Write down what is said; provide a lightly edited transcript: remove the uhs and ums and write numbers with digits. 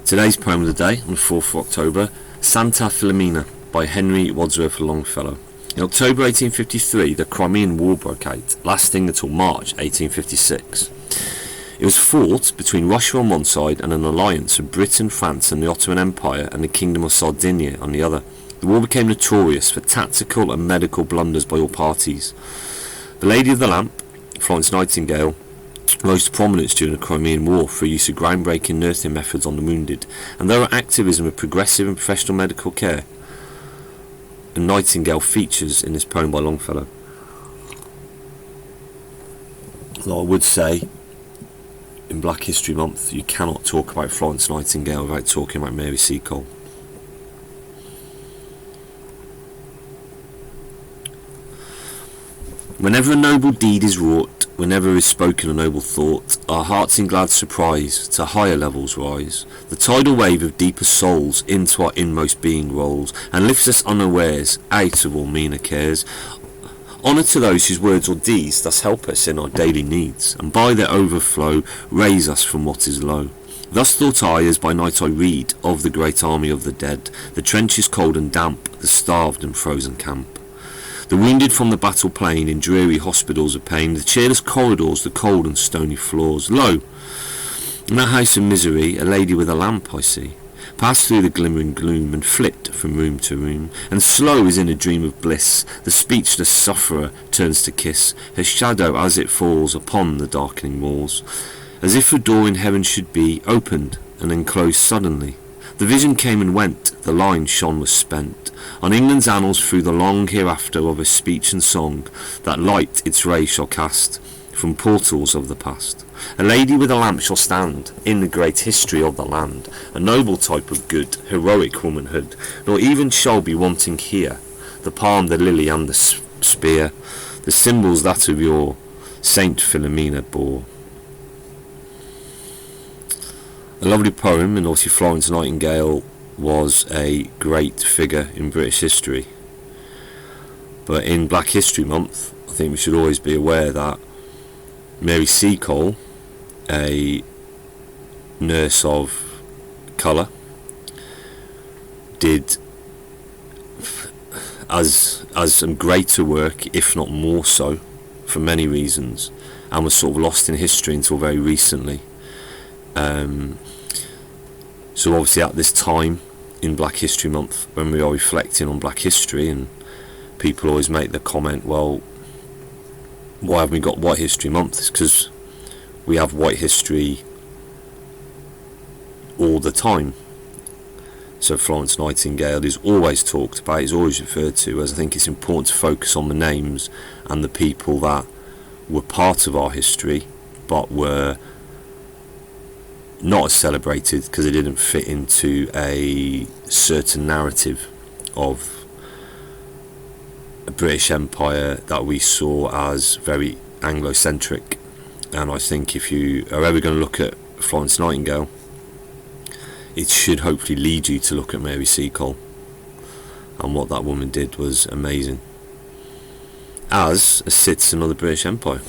Today's poem of the day, on the 4th of October, Santa Filomena by Wadsworth Longfellow. In October 1853, the Crimean War broke out, lasting until March 1856. It was fought between Russia on one side and an alliance of Britain, France and the Ottoman Empire and the Kingdom of Sardinia on the other. The war became notorious for tactical and medical blunders by all parties. The Lady of the Lamp, Florence Nightingale, rose to prominence during the Crimean War for use of groundbreaking nursing methods on the wounded, and though her activism of progressive and professional medical care, and Nightingale features in this poem by Longfellow. Though I would say, in Black History Month, you cannot talk about Florence Nightingale without talking about Mary Seacole. Whenever a noble deed is wrought, whenever is spoken a noble thought, our hearts in glad surprise to higher levels rise. The tidal wave of deeper souls into our inmost being rolls, and lifts us unawares out of all meaner cares. Honour to those whose words or deeds thus help us in our daily needs, and by their overflow raise us from what is low. Thus thought I, as by night I read of the great army of the dead, the trenches cold and damp, the starved and frozen camp. The wounded from the battle plain in dreary hospitals of pain, the cheerless corridors, the cold and stony floors. Lo! In that house of misery, a lady with a lamp I see, pass through the glimmering gloom and flit from room to room, and slow as in a dream of bliss, the speechless sufferer turns to kiss her shadow as it falls upon the darkening walls, as if a door in heaven should be opened and then closed suddenly. The vision came and went, the line shone was spent, on England's annals through the long hereafter of her speech and song, that light its ray shall cast from portals of the past. A lady with a lamp shall stand in the great history of the land, a noble type of good, heroic womanhood, nor even shall be wanting here the palm, the lily and the spear, the symbols that of yore Saint Filomena bore. A lovely poem, and obviously Florence Nightingale was a great figure in British history. But in Black History Month, I think we should always be aware that Mary Seacole, a nurse of colour, did as some greater work, if not more so, for many reasons, and was sort of lost in history until very recently. So obviously at this time in Black History Month, when we are reflecting on Black history, and people always make the comment, well, why haven't we got White History Month? It's because we have white history all the time. So Florence Nightingale is always talked about, is always referred to, as I think it's important to focus on the names and the people that were part of our history but were not as celebrated because they didn't fit into a certain narrative of a British Empire that we saw as very Anglo-centric. And I think if you are ever going to look at Florence Nightingale, it should hopefully lead you to look at Mary Seacole, and what that woman did was amazing as a citizen of the British Empire.